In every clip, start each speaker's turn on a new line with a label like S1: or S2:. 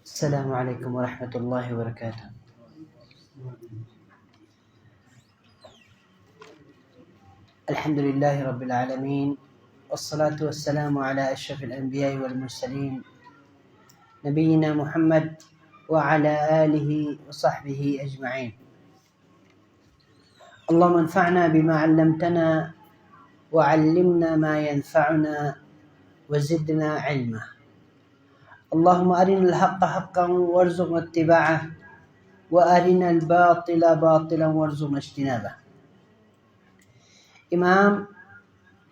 S1: السلام علیکم ورحمۃ اللہ وبرکاتہ۔ الحمد للہ رب العالمین والصلاة والسلام علی اشرف الانبیاء والمرسلین نبینا محمد وعلی آلہ وصحبہ اجمعین۔ اللہم انفعنا بما علمتنا وعلمنا ما ينفعنا وزدنا علما۔ اللهم أرنا الحق حقا وارزقنا اتباعه وأرنا الباطل باطلا وارزقنا اجتنابه۔ امام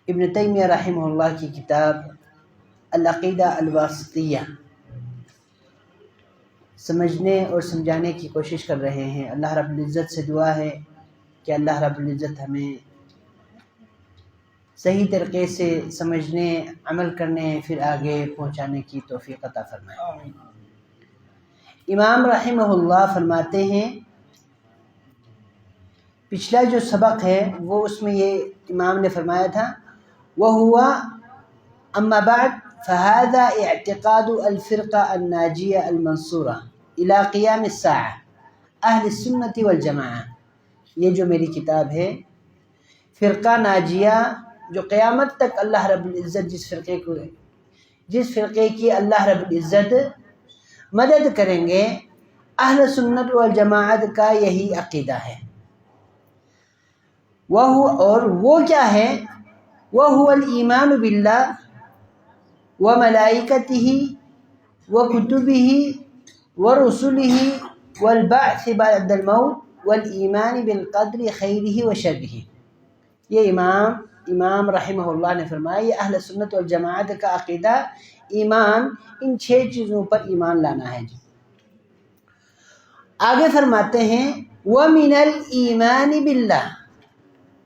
S1: ابن تیمیہ رحمہ اللہ کی کتاب العقیدہ الواسطیہ سمجھنے اور سمجھانے کی کوشش کر رہے ہیں۔ اللہ رب العزت سے دعا ہے کہ اللہ رب العزت ہمیں صحیح طریقے سے سمجھنے، عمل کرنے، پھر آگے پہنچانے کی توفیق عطا فرمائے۔ امام رحمہ اللہ فرماتے ہیں، پچھلا جو سبق ہے وہ اس میں یہ امام نے فرمایا تھا، وَهُوَ أَمَّا بَعْد فَهَذَا اعْتِقَادُ الْفِرْقَةِ النَّاجِيَةِ الْمَنْصُورَةِ إِلَى قِيَامِ السَّاعَةِ أَهْلِ السُّنَّةِ وَالْجَمَاعَةِ، یہ جو میری کتاب ہے فرقہ ناجیہ، جو قیامت تک اللہ رب العزت جس فرقے کی اللہ رب العزت مدد کریں گے، اہل سنت والجماعت کا یہی عقیدہ ہے۔ اور وہ کیا ہے؟ وَهُوَ الْإِيمَانُ بِاللَّهِ وَمَلَائِكَتِهِ وَكُتُبِهِ وَرُسُلِهِ وَالْبَعْثِ بَعْدَ الْمَوْتِ وَالْإِيمَانِ بِالْقَدْرِ خَيْرِهِ وَشَرِّهِ۔ یہ امام رحمہ اللہ نے فرمایا، یہ اہل سنت والجماعت کا عقیدہ ایمان، ان 6 چیزوں پر ایمان لانا ہے۔ آگے فرماتے ہیں، وَمِنَ الْإِيمَانِ بِاللَّهِ،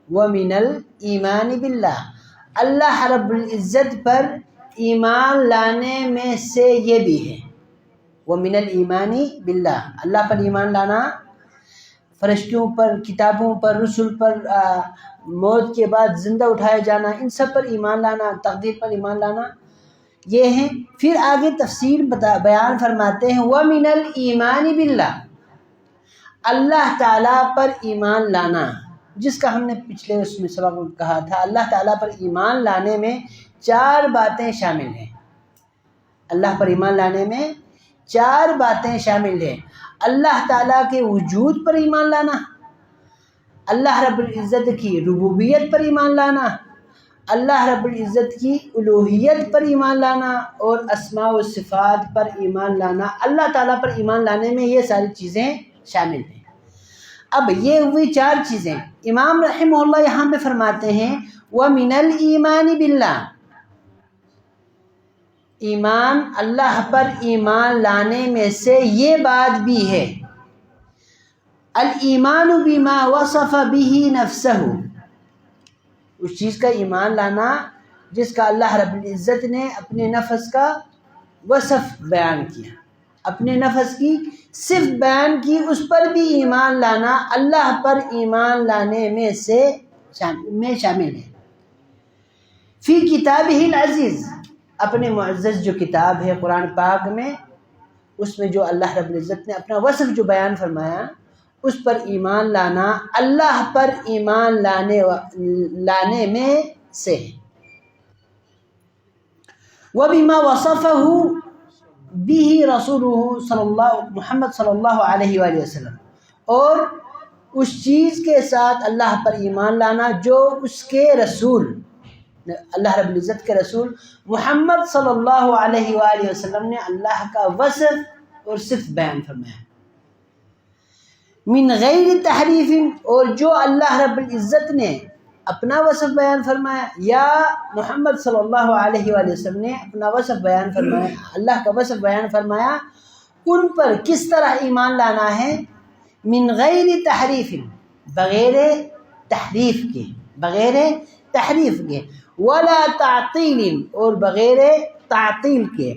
S1: وَمِنَ الْإِيمَانِ بِاللَّهِ، اللہ رب العزت پر ایمان لانے میں سے یہ بھی ہے۔ وَمِنَ الْإِيمَانِ بِاللَّهِ، اللہ پر ایمان لانا، فرشتوں پر، کتابوں پر، رسل پر، موت کے بعد زندہ اٹھایا جانا، ان سب پر ایمان لانا، تقدیر پر ایمان لانا، یہ ہیں۔ پھر آگے تفصیل بیان فرماتے ہیں، وَمِنَ الْإِيمَانِ بِاللَّهِ، اللہ تعالیٰ پر ایمان لانا، جس کا ہم نے پچھلے اس میں سبق میں کہا تھا، اللہ تعالیٰ پر ایمان لانے میں 4 باتیں شامل ہیں۔ اللہ پر ایمان لانے میں 4 باتیں شامل ہیں۔ اللہ تعالیٰ کے وجود پر ایمان لانا، اللہ رب العزت کی ربوبیت پر ایمان لانا، اللہ رب العزت کی الوہیت پر ایمان لانا، اور اسماء و صفات پر ایمان لانا۔ اللہ تعالیٰ پر ایمان لانے میں یہ ساری چیزیں شامل ہیں۔ اب یہ ہوئی 4 چیزیں۔ امام رحمہ اللہ یہاں پہ فرماتے ہیں، وَمِنَ الْإِيمَانِ بِاللَّهِ، ایمان، اللہ پر ایمان لانے میں سے یہ بات بھی ہے، الایمان بما وصف به نفسه، اس چیز کا ایمان لانا جس کا اللہ رب العزت نے اپنے نفس کا وصف بیان کیا، اپنے نفس کی صرف بیان کی، اس پر بھی ایمان لانا اللہ پر ایمان لانے میں شامل ہے۔ فی کتابہ العزیز، اپنے معزز جو کتاب ہے قرآن پاک میں، اس میں جو اللہ رب العزت نے اپنا وصف جو بیان فرمایا، اس پر ایمان لانا اللہ پر ایمان لانے میں سے ہے۔ وَبِمَا وَصَفَهُ بِهِ رَسُولُهُ محمد صلی اللہ علیہ وآلہ وسلم، اور اس چیز کے ساتھ اللہ پر ایمان لانا جو اس کے رسول، اللہ رب العزت کے رسول محمد صلی اللہ علیہ وآلہ وسلم نے اللہ کا وصف اور صفت بیان فرمایا، من غیر تحریف، اور جو اللہ رب العزت نے اپنا وصف بیان فرمایا، یا محمد صلی اللہ علیہ وآلہ وسلم نے اپنا وصف بیان فرمایا، اللہ کا وصف بیان فرمایا، ان پر کس طرح ایمان لانا ہے؟ من غیر تحریف، بغیر تحریف کے، ولا تعطیل، اور بغیر تعطیل کے،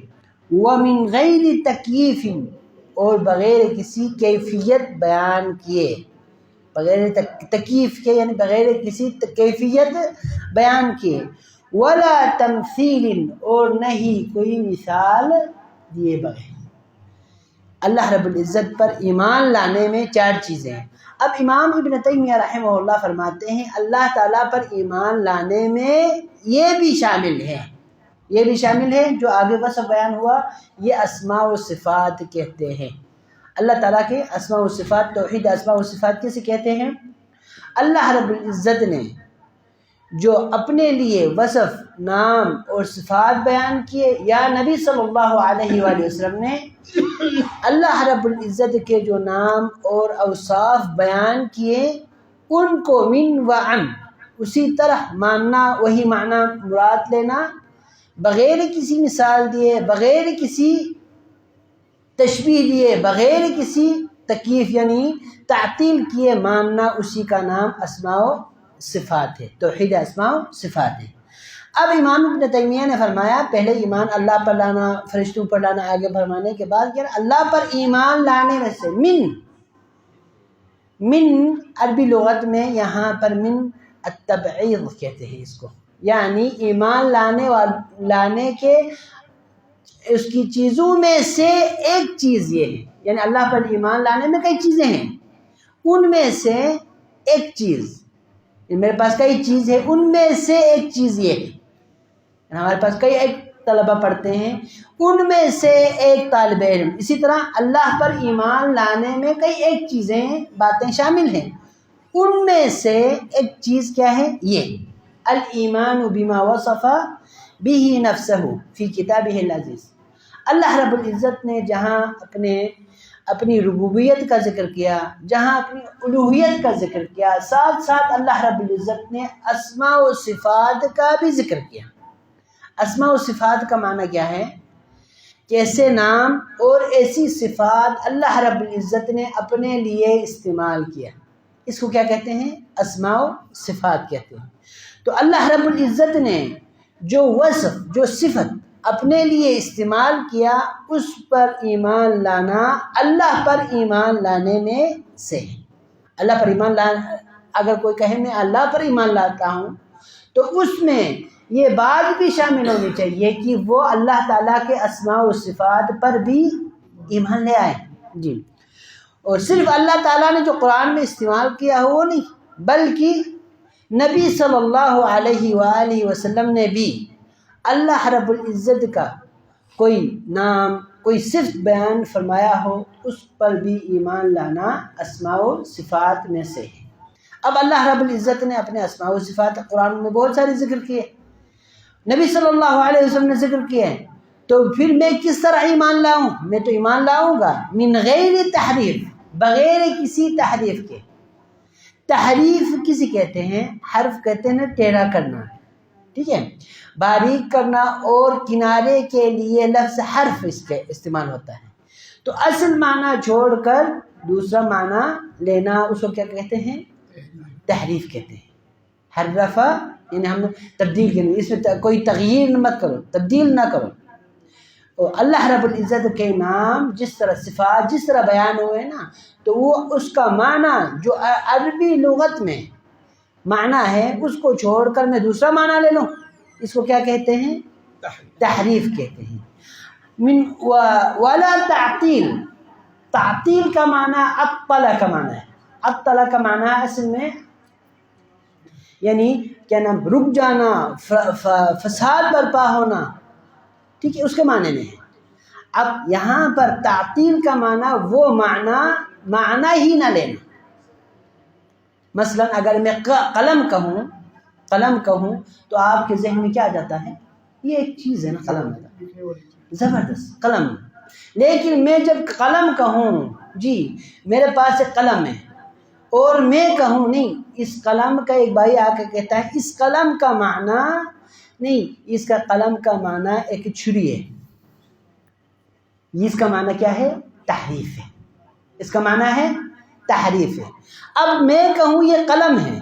S1: ومن غیر تکییف، اور بغیر کسی کیفیت بیان کیے، بغیر تکییف کے یعنی بغیر کسی کیفیت بیان کیے، ولا تمثیل، اور نہ ہی کوئی مثال دیے بغیر۔ اللہ رب العزت پر ایمان لانے میں 4 چیزیں ہیں۔ اب امام ابن تیمیہ رحمہ اللہ فرماتے ہیں اللہ تعالیٰ پر ایمان لانے میں یہ بھی شامل ہے جو آگے وصف بیان ہوا، یہ اسماء و صفات کہتے ہیں۔ اللہ تعالیٰ کے اسماء و صفات، توحید اسماء و صفات کیسے کہتے ہیں؟ اللہ رب العزت نے جو اپنے لیے وصف، نام اور صفات بیان کیے، یا نبی صلی اللہ علیہ وآلہ وسلم نے اللہ رب العزت کے جو نام اور اوصاف بیان کیے ان کو من و عن اسی طرح ماننا، وہی معنی مراد لینا، بغیر کسی مثال دیے، بغیر کسی تشبیہ دیے، بغیر کسی تکییف یعنی تعطیل کیے ماننا، اسی کا نام اسماء و صفات ہے، توحید اسماء و صفات ہے۔ اب امام ابن تیمیہ نے فرمایا پہلے ایمان اللہ پر لانا، فرشتوں پر لانا، آگے فرمانے کے بعد کہ اللہ پر ایمان لانے میں سے من عربی لغت میں یہاں پر من التبعیض کہتے ہیں اس کو، یعنی ایمان لانے کے اس کی چیزوں میں سے ایک چیز یہ ہے، یعنی اللہ پر ایمان لانے میں کئی چیزیں ہیں، ان میں سے ایک چیز، میرے پاس کئی چیز ہے، ان میں سے ایک چیز یہ ہے، ہمارے پاس کئی ایک طلبہ پڑھتے ہیں، ان میں سے ایک طالب علم، اسی طرح اللہ پر ایمان لانے میں کئی ایک چیزیں، باتیں شامل ہیں، ان میں سے ایک چیز کیا ہے؟ یہ الایمان بما وصف به نفسہ فی کتابہ العزیز۔ اللہ رب العزت نے جہاں اپنی ربوبیت کا ذکر کیا، جہاں اپنی الوہیت کا ذکر کیا، ساتھ ساتھ اللہ رب العزت نے اسماء و صفات کا بھی ذکر کیا۔ اسماء و صفات کا معنی کیا ہے؟ کہ ایسے نام اور ایسی صفات اللہ رب العزت نے اپنے لیے استعمال کیا، اس کو کیا کہتے ہیں؟ اسماء و صفات کہتے ہیں۔ تو اللہ رب العزت نے جو وصف، جو صفت اپنے لیے استعمال کیا، اس پر ایمان لانا اللہ پر ایمان لانے میں سے ہے۔ اللہ پر ایمان لانا، اگر کوئی کہے میں اللہ پر ایمان لاتا ہوں تو اس میں یہ بات بھی شامل ہونی چاہیے کہ وہ اللہ تعالیٰ کے اسماء و صفات پر بھی ایمان لے آئے۔ جی، اور صرف اللہ تعالیٰ نے جو قرآن میں استعمال کیا ہے وہ نہیں، بلکہ نبی صلی اللہ علیہ وآلہ وسلم نے بھی اللہ رب العزت کا کوئی نام، کوئی صفت بیان فرمایا ہو، اس پر بھی ایمان لانا اسماء و صفات میں سے ہے۔ اب اللہ رب العزت نے اپنے اسماء و صفات قرآن میں بہت سارے ذکر کیے، نبی صلی اللہ علیہ وسلم نے ذکر کیے ہیں، تو پھر میں کس طرح ایمان لاؤں؟ میں تو ایمان لاؤں گا من غیر تحریف، بغیر کسی تحریف کے۔ تحریف کسی کہتے ہیں؟ حرف کہتے ہیں ٹیڑھا کرنا، ٹھیک ہے، باریک کرنا، اور کنارے کے لیے لفظ حرف اس کے استعمال ہوتا ہے، تو اصل معنی چھوڑ کر دوسرا معنی لینا، اس کو کیا کہتے ہیں؟ تحریف کہتے ہیں۔ حرفہ یعنی ہم تبدیل کریں، اس میں کوئی تغییر مت کرو، تبدیل نہ کرو۔ اور اللہ رب العزت کے نام جس طرح، صفات جس طرح بیان ہوئے نا، تو وہ اس کا معنی جو عربی لغت میں معنی ہے اس کو چھوڑ کر میں دوسرا معنی لے لوں، اس کو کیا کہتے ہیں؟ تحریف کہتے ہیں۔ ولا تعطیل، تعطیل کا معنی عطل کا معنی ہے، عطل کا معنی اصل میں یعنی کیا نام، رک جانا، فساد برپا ہونا، ٹھیک ہے، اس کے معنی میں ہے۔ اب یہاں پر تعطیل کا معنی وہ معنی ہی نہ لینا۔ مثلا اگر میں قلم کہوں تو آپ کے ذہن میں کیا جاتا ہے؟ یہ ایک چیز ہے نا، قلم زبردست قلم، لیکن میں جب قلم کہوں، جی میرے پاس ایک قلم ہے، اور میں کہوں نہیں، اس قلم کا ایک بھائی آ کے کہتا ہے اس قلم کا معنی نہیں، اس کا قلم کا معنی ایک چھری ہے، اس کا معنی کیا ہے؟ تحریف ہے، اس کا معنی ہے تحریف ہے۔ اب میں کہوں یہ قلم ہے،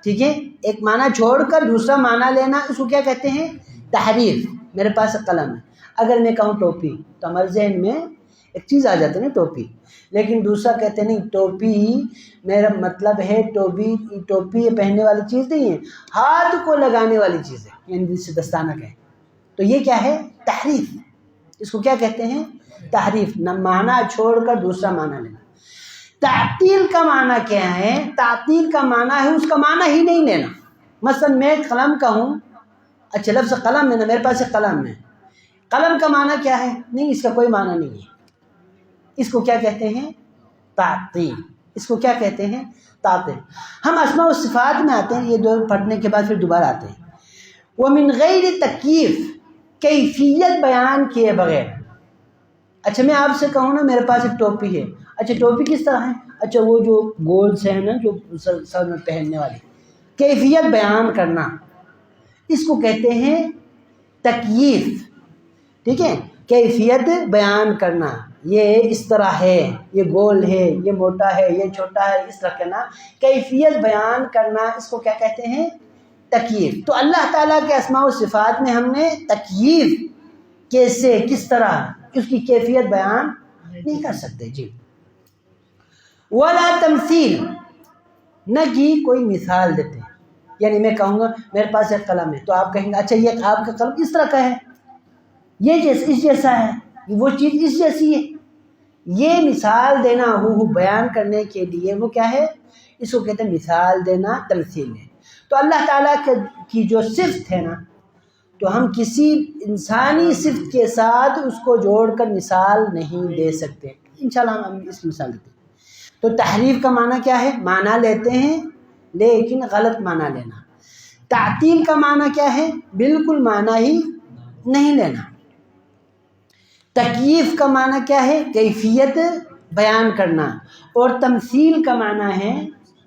S1: ٹھیک ہے، ایک معنی چھوڑ کر دوسرا معنی لینا، اس کو کیا کہتے ہیں؟ تحریف۔ میرے پاس ایک قلم ہے، اگر میں کہوں ٹوپی تو ہمارے ذہن میں ایک چیز آ جاتی ہے نا، ٹوپی، لیکن دوسرا کہتے ہیں نہیں، ٹوپی میرا مطلب ہے ٹوپی یہ پہننے والی چیز نہیں ہے، ہاتھ کو لگانے والی چیز ہے، یعنی جس سے دستانہ کہیں، تو یہ کیا ہے؟ تحریف، اس کو کیا کہتے ہیں؟ تحریف، نہ معنی چھوڑ کر دوسرا معنی لینا۔ تعطیل کا معنی کیا ہے؟ تعطیل کا معنی ہے اس کا معنی ہی نہیں لینا۔ مثلا میں قلم کا ہوں، اچھا لفظ قلم ہے نا، میرے پاس ایک قلم ہے، قلم کا معنی کیا ہے؟ نہیں، اس کا کوئی معنی نہیں ہے، اس کو کیا کہتے ہیں؟ تعطیل۔ اس کو کیا کہتے ہیں؟ تعطیل۔ ہم اسماء و صفات میں آتے ہیں، یہ دو پڑھنے کے بعد پھر دوبارہ آتے ہیں۔ وَمِن غیر تکیف، کیفیت بیان کیے بغیر۔ اچھا میں آپ سے کہوں نا میرے پاس ایک ٹوپی ہے، اچھا ٹوپی کس طرح ہے؟ اچھا وہ جو گول سے ہے نا، جو سر میں پہننے والی، کیفیت بیان کرنا، اس کو کہتے ہیں تکییف، ٹھیک ہے؟ کیفیت بیان کرنا، یہ اس طرح ہے، یہ گول ہے، یہ موٹا ہے، یہ چھوٹا ہے، اس طرح کہنا، کیفیت بیان کرنا، اس کو کیا کہتے ہیں؟ تکییف۔ تو اللہ تعالیٰ کے اسماء و صفات میں ہم نے تکییف کیسے، کس طرح، اس کی کیفیت بیان نہیں کر سکتے۔ جی ولا تمثیل، نہ کہ کوئی مثال دیتے ہیں، یعنی میں کہوں گا میرے پاس ایک قلم ہے تو آپ کہیں گے اچھا یہ آپ کا قلم اس طرح کا ہے، یہ اس جیسا ہے، وہ چیز اس جیسی ہے، یہ مثال دینا ہو بیان کرنے کے لیے وہ کیا ہے؟ اس کو کہتے ہیں مثال دینا، تمثیل ہے۔ تو اللہ تعالیٰ کی جو صفت ہے نا، تو ہم کسی انسانی صفت کے ساتھ اس کو جوڑ کر مثال نہیں دے سکتے۔ انشاءاللہ ہم اس کی مثال دیتے ہیں۔ تو تحریف کا معنی کیا ہے؟ معنی لیتے ہیں لیکن غلط معنی لینا۔ تعطیل کا معنی کیا ہے؟ بالکل معنی ہی نہیں لینا۔ تکییف کا معنی کیا ہے؟ کیفیت بیان کرنا، اور تمثیل کا معنی ہے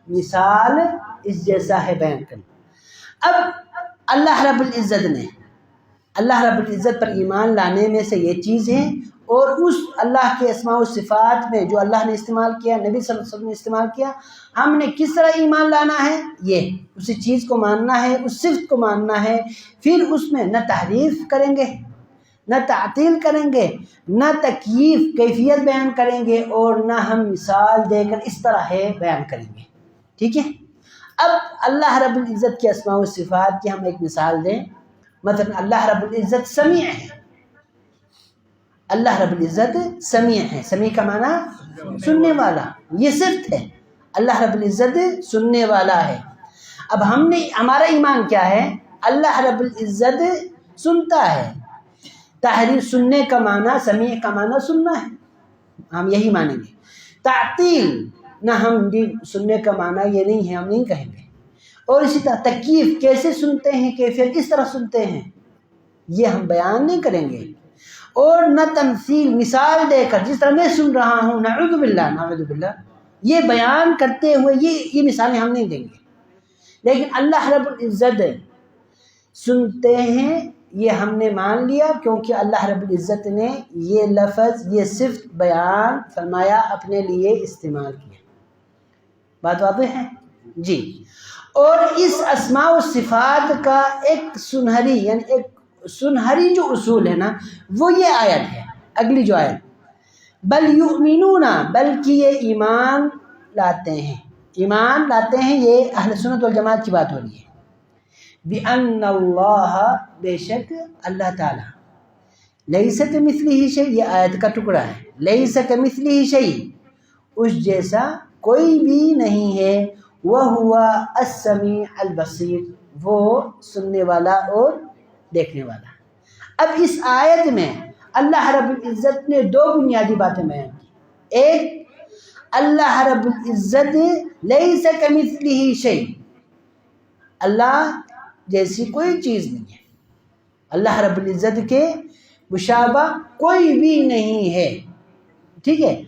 S1: مثال اس جیسا ہے بیان کرنا۔ اب اللہ رب العزت پر ایمان لانے میں سے یہ چیز ہے، اور اس اللہ کے اسماء و صفات میں جو اللہ نے استعمال کیا، نبی صلی اللہ علیہ وسلم نے استعمال کیا، ہم نے کس طرح ایمان لانا ہے؟ یہ اسی چیز کو ماننا ہے، اس صفت کو ماننا ہے، پھر اس میں نہ تحریف کریں گے، نہ تعطیل کریں گے، نہ تکییف کیفیت بیان کریں گے، اور نہ ہم مثال دے کر اس طرح ہے بیان کریں گے، ٹھیک ہے؟ اب اللہ رب العزت کے اسماء و صفات کی ہم ایک مثال دیں۔ مثلا اللہ رب العزت سمیع ہے، اللہ رب العزت سمیع ہے، سمیع کا معنی سننے والا، یہ صفت ہے، اللہ رب العزت سننے والا ہے۔ اب ہمارا ایمان کیا ہے؟ اللہ رب العزت سنتا ہے، تحریر سننے کا معنی، سمیع کا معنی سننا ہے، ہم یہی مانیں گے۔ تعطیل نہ، ہم سننے کا معنی یہ نہیں ہے، ہم نہیں کہیں گے۔ اور اسی طرح تکییف، کیسے سنتے ہیں، کیفیت کس طرح سنتے ہیں، یہ ہم بیان نہیں کریں گے۔ اور نہ تمثیل، مثال دے کر جس طرح میں سن رہا ہوں، نعوذ باللہ، یہ بیان کرتے ہوئے یہ مثالیں ہم نہیں دیں گے۔ لیکن اللہ رب العزت سنتے ہیں، یہ ہم نے مان لیا، کیونکہ اللہ رب العزت نے یہ لفظ، یہ صفت بیان فرمایا، اپنے لیے استعمال کیا۔ بات واضح ہے؟ جی۔ اور اس اسماء و صفات کا ایک سنہری جو اصول ہے نا، وہ یہ آیت ہے، اگلی جو آیت، بل یؤمنون، بلکہ یہ ایمان لاتے ہیں، ایمان لاتے ہیں، یہ اہل سنت والجماعت کی بات ہو رہی ہے۔ بِأَنَّ اللَّهَ، بے شک اللہ تعالیٰ، لَيْسَ كَمِثْلِهِ شَيْءٌ، یہ آیت کا ٹکڑا ہے، لَيْسَ كَمِثْلِهِ شَيْءٌ، اس جیسا کوئی بھی نہیں ہے، وَهُوَ السَّمِيعُ الْبَصِيرُ، وہ سننے والا اور دیکھنے والا۔ اب اس آیت میں اللہ رب العزت نے دو بنیادی باتیں بیان کی۔ ایک، اللہ رب العزت لَيْسَ كَمِثْلِهِ شَيْءٌ، اللہ جیسی کوئی چیز نہیں ہے، اللہ رب العزت کے مشابہ کوئی بھی نہیں ہے، ٹھیک ہے؟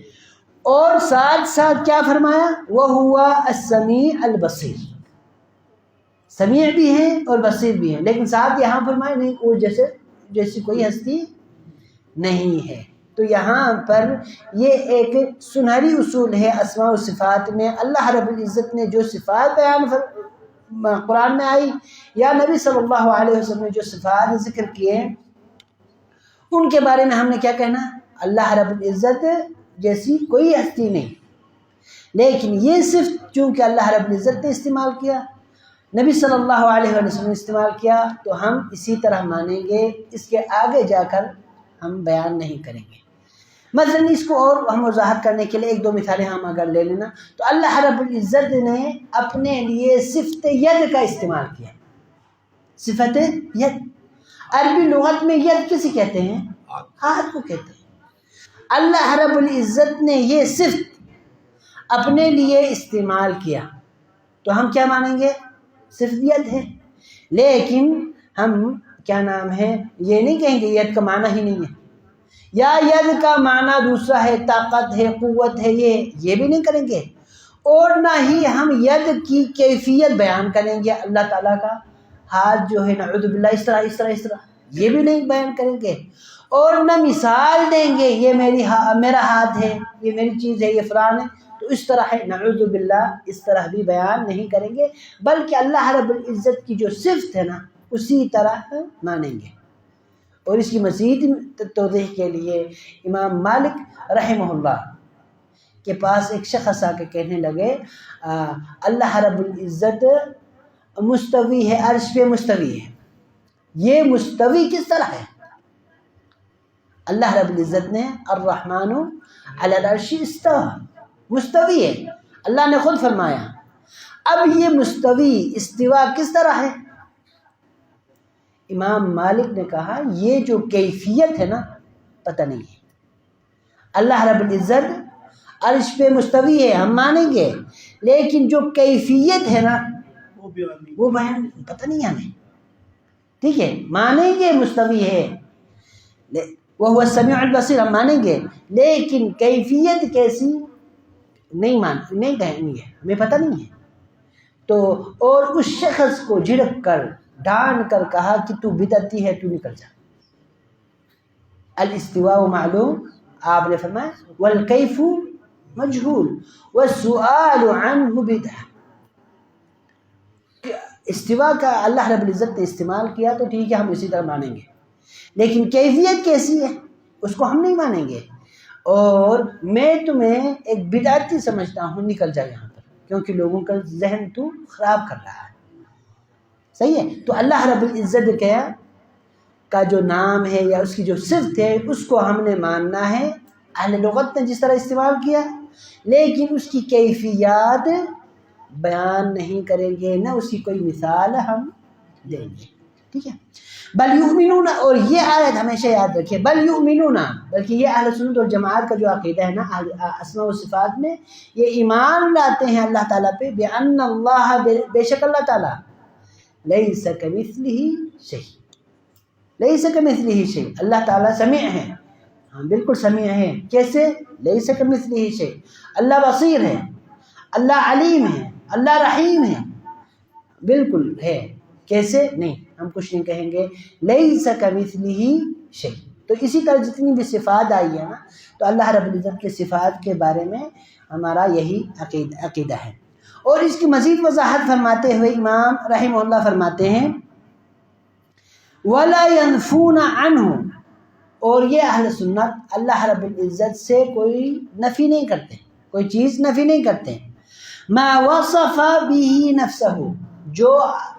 S1: اور ساتھ ساتھ کیا فرمایا؟ وَهُوَ السَّمِيعُ الْبَصِيرُ، سمیع بھی ہیں اور بصیر بھی ہیں، لیکن ساتھ یہاں فرمایا نہیں، وہ جیسی کوئی ہستی نہیں ہے۔ تو یہاں پر یہ ایک سنہری اصول ہے اسماء و صفات میں، اللہ رب العزت نے جو صفات بیان قرآن میں آئی، یا نبی صلی اللہ علیہ وسلم نے جو صفات ذکر کیے، ان کے بارے میں ہم نے کیا کہنا؟ اللہ رب العزت جیسی کوئی ہستی نہیں۔ لیکن یہ صفت چونکہ اللہ رب العزت نے استعمال کیا، نبی صلی اللہ علیہ وسلم نے استعمال کیا، تو ہم اسی طرح مانیں گے۔ اس کے آگے جا کر ہم بیان نہیں کریں گے۔ مثلا اس کو اور ہم وضاحت کرنے کے لیے ایک دو مثالیں ہم اگر لے لینا تو اللہ رب العزت نے اپنے لیے صفت ید کا استعمال کیا۔ صفت ید، عربی لغت میں ید کسی کہتے ہیں؟ ہاتھ کو کہتے ہیں۔ اللہ رب العزت نے یہ صفت اپنے لیے استعمال کیا تو ہم کیا مانیں گے؟ صفت ید ہے۔ لیکن ہم کیا نام ہے یہ نہیں کہیں گے ید کا معنی ہی نہیں ہے، یا ید کا معنی دوسرا ہے، طاقت ہے، قوت ہے، یہ بھی نہیں کریں گے۔ اور نہ ہی ہم ید کی کیفیت بیان کریں گے، اللہ تعالیٰ کا ہاتھ جو ہے نعوذ باللہ اس طرح اس طرح اس طرح، یہ بھی نہیں بیان کریں گے۔ اور نہ مثال دیں گے یہ میرا ہاتھ ہے، یہ میری چیز ہے، یہ فلان ہے تو اس طرح ہے، نعوذ باللہ اس طرح بھی بیان نہیں کریں گے، بلکہ اللہ رب العزت کی جو صفت ہے نا اسی طرح مانیں گے۔ اور اس کی مزید توضیح کے لیے امام مالک رحمہ اللہ کے پاس ایک شخص آ کے کہنے لگے اللہ رب العزت مستوی ہے، عرش پہ مستوی ہے، یہ مستوی کس طرح ہے؟ اللہ رب العزت نے الرحمن علی العرش استوى، مستوی ہے، اللہ نے خود فرمایا۔ اب یہ مستوی استوا کس طرح ہے؟ امام مالک نے کہا یہ جو کیفیت ہے نا پتہ نہیں ہے۔ اللہ رب العزت عرش پہ مستوی ہے ہم مانیں گے، لیکن جو کیفیت ہے نا وہ بیان پتہ نہیں ہمیں، ٹھیک ہے؟ مانیں گے مستوی ہے، وہو السمیع البصیر ہم مانیں گے، لیکن کیفیت کیسی نہیں کہیں گے، ہمیں پتہ نہیں ہے۔ تو اور اس شخص کو جھڑک کر ڈانٹ کر کہا کہ تو بدعتی ہے، تو نکل جا۔ الاستواء معلوم، آپ نے فرمایا والکیف مجہول والسؤال عنہ بدعہ۔ استوا کا اللہ رب العزت نے استعمال کیا تو ٹھیک ہے ہم اسی طرح مانیں گے، لیکن کیفیت کیسی ہے اس کو ہم نہیں مانیں گے، اور میں تمہیں ایک بدعتی سمجھتا ہوں، نکل جا یہاں پر، کیونکہ لوگوں کا ذہن تو خراب کر رہا ہے۔ صحیح ہے؟ تو اللہ رب العزت کا جو نام ہے یا اس کی جو صفت ہے اس کو ہم نے ماننا ہے، اہل لغت نے جس طرح استعمال کیا، لیکن اس کی کیفیات بیان نہیں کریں گے، نہ اس کی کوئی مثال ہم دیں گے، ٹھیک ہے؟ بل یؤمنون، اور یہ آیت ہمیشہ یاد رکھیں، بل یؤمنون، بلکہ یہ اہل سنت والجماعت کا جو عقیدہ ہے نا اسماء و صفات میں، یہ ایمان لاتے ہیں اللہ تعالیٰ پہ، بأن اللہ، بے شک اللہ تعالیٰ، لیس کمثلہ شیء، لیس کمثلہ شیء، اللہ تعالیٰ سمیع ہے، ہاں بالکل سمیع ہے، کیسے؟ لیس کمثلہ شیء، اللہ بصیر ہے، اللہ علیم ہے، اللہ رحیم ہے، بالکل ہے، کیسے؟ نہیں، ہم کچھ نہیں کہیں گے، لیس کمثلہ شیء۔ تو اسی طرح جتنی بھی صفات آئی ہے نا تو اللہ رب العزت کے صفات کے بارے میں ہمارا یہی عقیدہ ہے۔ اور اس کی مزید وضاحت فرماتے ہوئے امام رحمہ اللہ فرماتے ہیں وَلَا يَنْفُونَ عَنْهُ، اور یہ اہل سنت اللہ رب العزت سے کوئی نفی نہیں کرتے، کوئی چیز نفی نہیں کرتے، مَا وَصَفَ بِهِ نَفْسَهُ، جو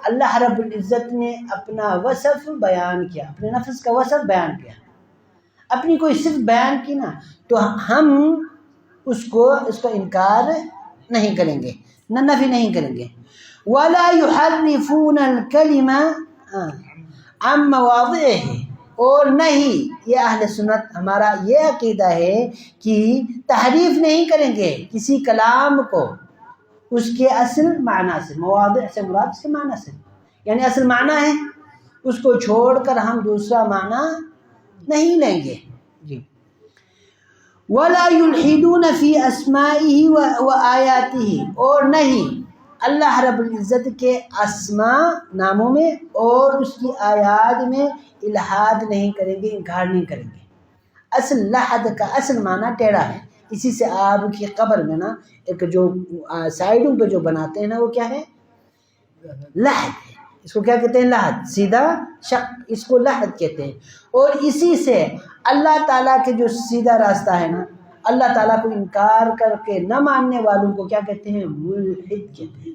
S1: اللہ رب العزت نے اپنا وصف بیان کیا، اپنے نفس کا وصف بیان کیا، اپنی کوئی صفت بیان کی نا تو ہم اس کا انکار نہیں کریں گے، نہ نفی نہیں کریں گے۔ وَلَا يُحَرِّفُونَ الْكَلِمَ عَن مَّوَاضِعِهِ، اور نہیں، یہ اہل سنت ہمارا یہ عقیدہ ہے کہ تحریف نہیں کریں گے کسی کلام کو اس کے اصل معنی سے، مواضع سے مراد اس کے معنی سے، یعنی اصل معنی ہے اس کو چھوڑ کر ہم دوسرا معنی نہیں لیں گے، جی۔ وَلَا يُلْحِدُونَ فِي أَسْمَائِهِ وَآيَاتِهِ، اور نہیں اللہ رب العزت کے اسماء ناموں میں اور اس کی آیات میں الحاد نہیں کریں گے، انکار نہیں کریں گے۔ اصل لحد کا اصل معنی ٹیڑھا ہے، اسی سے آپ کی قبر میں نا ایک جو سائڈوں پہ جو بناتے ہیں نا وہ کیا ہے؟ لحد ہے، اس کو کیا کہتے ہیں؟ لحد، سیدھا شق، اس کو لحد کہتے ہیں۔ اور اسی سے اللہ تعالیٰ کے جو سیدھا راستہ ہے نا، اللہ تعالیٰ کو انکار کر کے نہ ماننے والوں کو کیا کہتے ہیں؟ ملحد کہتے ہیں،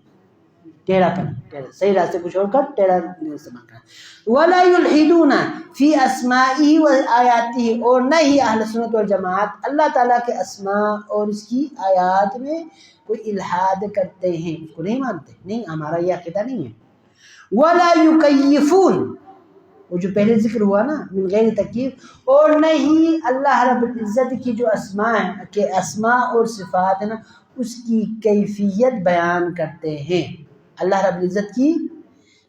S1: ٹیڑھا پن، صحیح راستے کو چھوڑ کر ٹیڑھا استعمال کرنا. وَلَا يُلْحِدُونَ فِي أَسْمَائِهِ وَآيَاتِهِ، اور نہ ہی اہل سنت والجماعت اللہ تعالیٰ کے اسماء اور اس کی آیات میں کوئی الحاد کرتے ہیں، اس کو نہیں مانتے، نہیں، ہمارا یہ عقیدہ نہیں ہے. وَلَا يُكَيِّفُونَ، وہ جو پہلے ذکر ہوا نا، من غیر تکیف، اور نہیں اللہ رب العزت کی جو اسماء ہیں کہ اسماء اور صفات ہیں نا اس کی کیفیت بیان کرتے ہیں. اللہ رب العزت کی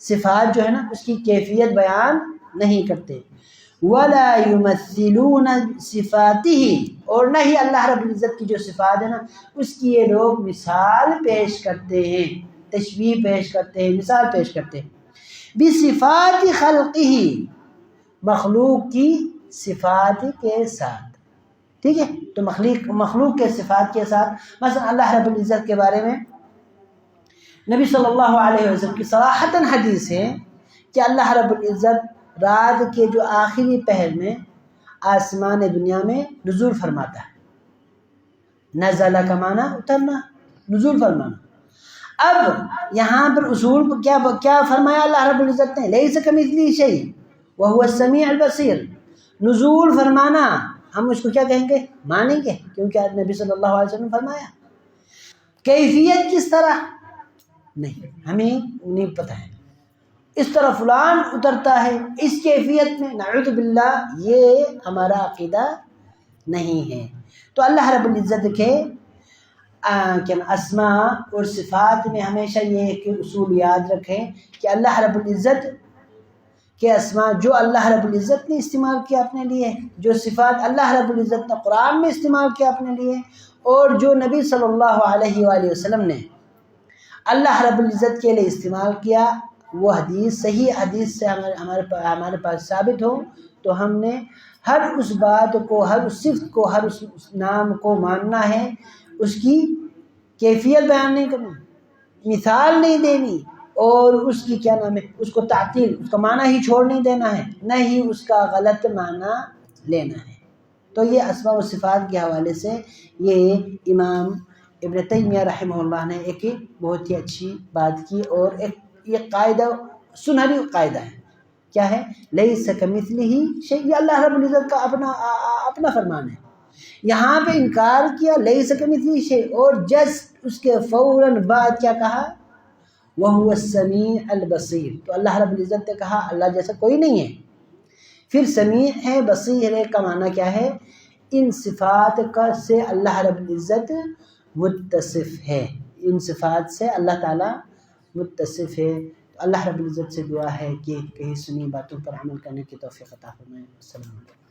S1: صفات جو ہے نا اس کی کیفیت بیان نہیں کرتے. وَلَا يُمَثِّلُونَ صِفَاتِهِ، اور نہ ہی اللہ رب العزت کی جو صفات ہے نا اس کی یہ لوگ مثال پیش کرتے ہیں، تشبیہ پیش کرتے ہیں، مثال پیش کرتے ہیں. بصفات خلقہ، مخلوق کی صفات کے ساتھ. ٹھیک ہے، تو مخلوق کے صفات کے ساتھ، مثلا اللہ رب العزت کے بارے میں نبی صلی اللہ علیہ وسلم کی صراحتاً حدیث ہے کہ اللہ رب العزت رات کے جو آخری پہر میں آسمان دنیا میں نزول فرماتا ہے. نزلہ کا معنی اترنا، نزول فرمانا. اب یہاں پر اصول کیا فرمایا اللہ رب العزت نے؟ لیس کمثلہ شیء وہو السمیع البصیر. نزول فرمانا ہم اس کو کیا کہیں گے؟ مانیں گے، کیونکہ نبی صلی اللہ علیہ وسلم نے فرمایا. کیفیت کس طرح؟ نہیں، ہمیں نہیں پتہ ہے. اس طرح فلان اترتا ہے اس کیفیت میں، نعوذ باللہ، یہ ہمارا عقیدہ نہیں ہے. تو اللہ رب العزت کے اسماء اور صفات میں ہمیشہ یہ ایک اصول یاد رکھیں کہ اللہ رب العزت کے اسماء جو اللہ رب العزت نے استعمال کیا اپنے لیے، جو صفات اللہ رب العزت نے قرآن میں استعمال کیا اپنے لیے، اور جو نبی صلی اللہ علیہ وآلہ وسلم نے اللہ رب العزت کے لیے استعمال کیا، وہ حدیث صحیح حدیث سے ہمارے پاس ثابت ہو تو ہم نے ہر اس بات کو، ہر اس صفت کو، ہر اس نام کو ماننا ہے. اس کی کیفیت بیان نہیں کرنی، مثال نہیں دینی، اور اس کی کیا نام ہے، اس کو تعطیل، اس کا معنی ہی چھوڑ نہیں دینا ہے، نہ ہی اس کا غلط معنی لینا ہے. تو یہ اسماء و صفات کے حوالے سے یہ امام ابن تیمیہ رحمہ اللہ نے ایک بہت ہی اچھی بات کی، اور ایک یہ قاعدہ سنہری قاعدہ ہے. کیا ہے؟ لیس کمثلہ شیء، یہ اللہ رب العزت کا اپنا فرمان ہے. یہاں پہ انکار کیا لیس کمثلہ شیء، اور جسٹ اس کے فوراً بعد کیا کہا؟ وَهُوَ السَّمِيعُ الْبَصِيرُ. تو اللہ رب العزت نے کہا اللہ جیسا کوئی نہیں ہے. پھر سمیع ہے، بصیر ہے کا معنی کیا ہے؟ ان صفات سے اللہ رب العزت متصف ہے، ان صفات سے اللہ تعالیٰ متصف ہے. اللہ رب العزت سے دعا ہے کہ کہیں سنی باتوں پر عمل کرنے کی توفیق عطا فرمائے. السلام علیکم.